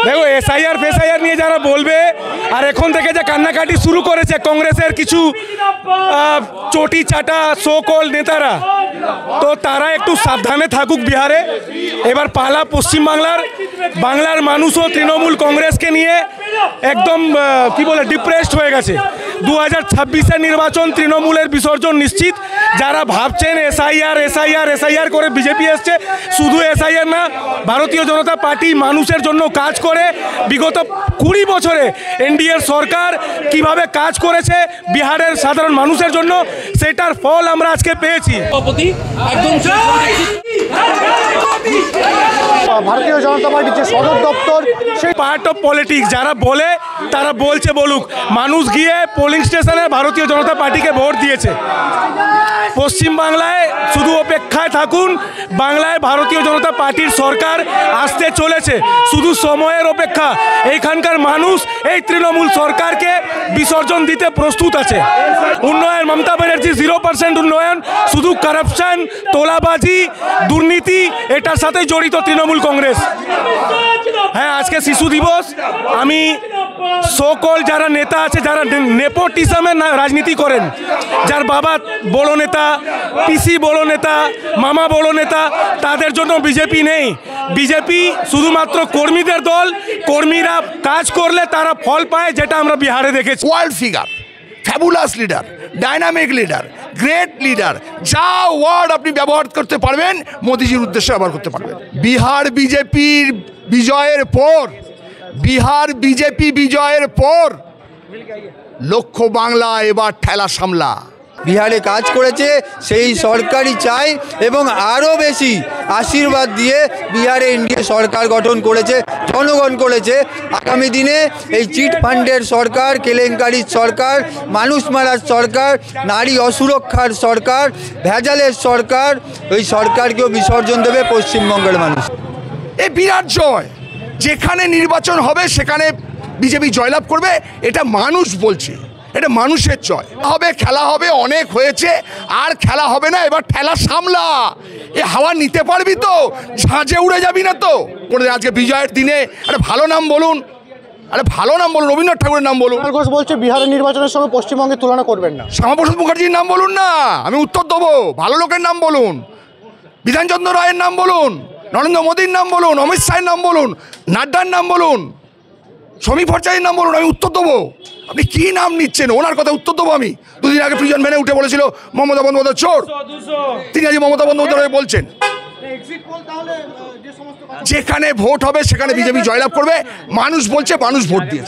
দেখো এসআইআর ফেসআইআর নিয়ে যারা বলবে আর এখন থেকে যে কান্নাকাটি শুরু করেছে কংগ্রেসের কিছু চটি চাটা সো কল নেতারা, তো তারা একটু সাবধানে থাকুক। বিহারে এবার পালা পশ্চিমবাংলার, বাংলার মানুষও তৃণমূল কংগ্রেসকে নিয়ে একদম কি বলে ডিপ্রেসড হয়ে গেছে। 2026-এর নির্বাচন তৃণমূলের বিসর্জন নিশ্চিত। যারা ভাবছেন এসআইআর এসআইআর এসআইআর করে বিজেপি এসছে, শুধু এসআইআর না, ভারতীয় জনতা পার্টি মানুষের জন্য কাজ করে। বিগত 20 বছরে এনডিএর সরকার কিভাবে কাজ করেছে বিহারের সাধারণ মানুষের জন্য, সেটার ফল আমরা আজকে পেয়েছি। ভারতীয় জনতা পার্টির যে সদর দপ্তর সেই পার্ট অফ পলিটিক্স, যারা বলে তারা বলছে বলুক। মানুষ গিয়ে পোলিং স্টেশনে ভারতীয় জনতা পার্টিকে ভোট দিয়েছে। পশ্চিমবাংলায় শুধু অপেক্ষায় থাকুন, বাংলায় ভারতীয় জনতা পার্টির সরকার আসতে চলেছে, শুধু সময়ের অপেক্ষা। এইখানকার মানুষ এই তৃণমূল সরকারকে বিসর্জন দিতে প্রস্তুত আছে। উন্নয়ন, মমতা ব্যানার্জি 0% উন্নয়ন, শুধু কারাপশন, তোলাবাজি, দুর্নীতি, এটার সাথে জড়িত তৃণমূল কংগ্রেস। হ্যাঁ, আজকে শিশু দিবস। আমি সকল যারা নেতা আছে, যারা নেপোটিজমের রাজনীতি করেন, যার বাবা বড় নেতা, পিসি বড় নেতা, মামা বড় নেতা, তাদের জন্য বিজেপি নেই। বিজেপি শুধুমাত্র কর্মীদের দল। কর্মীরা কাজ করলে তারা ফল পায়, যেটা আমরা বিহারে দেখেছি। World figure, fabulous leader, dynamic leader, great leader, যা ওয়ার্ড আপনি ব্যবহার করতে পারবেন মোদিজির উদ্দেশ্যে ব্যবহার করতে পারবেন। বিহার বিজেপির বিজয়ের পর, বিহার বিজেপি বিজয়ের পর লক্ষ্য বাংলা এবার ঠেলা সামলা। বিহারে কাজ করেছে সেই সরকারই চাই এবং আরও বেশি আশীর্বাদ দিয়ে বিহারে এনডিএ সরকার গঠন করেছে, জনগণ করেছে। আগামী দিনে এই চিট ফান্ডের সরকার, কেলেঙ্কারির সরকার, মানুষ মারার সরকার, নারী অসুরক্ষার সরকার, ভেজালের সরকার, ওই সরকারকেও বিসর্জন দেবে পশ্চিমবঙ্গের মানুষ। এ বিরাট জয়। যেখানে নির্বাচন হবে সেখানে বিজেপি জয়লাভ করবে, এটা মানুষ বলছে, এটা মানুষের জয় হবে। খেলা হবে, অনেক হয়েছে, আর খেলা হবে না। এবার ঠেলা সামলা। এ হাওয়া নিতে পারবি তো? ঝাঁঝে উড়ে যাবি না তো? আজকে বিজয়ের দিনে আরে ভালো নাম বলুন, আরে ভালো নাম বলুন, রবীন্দ্রনাথ ঠাকুরের নাম বলুন। ঘোষ বলছে বিহারের নির্বাচনের সঙ্গে পশ্চিমবঙ্গের তুলনা করবেন না। শ্যামাপ্রসাদ মুখার্জির নাম বলুন না, আমি উত্তর দেবো। ভালো লোকের নাম বলুন, বিধানচন্দ্র রায়ের নাম বলুন, নরেন্দ্র মোদীর নাম বলুন, অমিত শাহের নাম বলুন, নাড্ডার নাম বলুন, সমীপ ভট্টাচার্যের নাম বলুন, আমি উত্তর দেবো। আপনি কি নাম নিচ্ছেন? ওনার কথা উত্তর দেবো আমি। দুদিন আগে প্রিজন ভ্যানে উঠে বলেছিল মমতা বন্দ্যোপাধ্যায় চোর, তিনি আজ মমতা বন্দ্যোপাধ্যায় বলছেন। যেখানে ভোট হবে সেখানে বিজেপি জয়লাভ করবে। মানুষ বলছে, মানুষ ভোট দিয়েছে।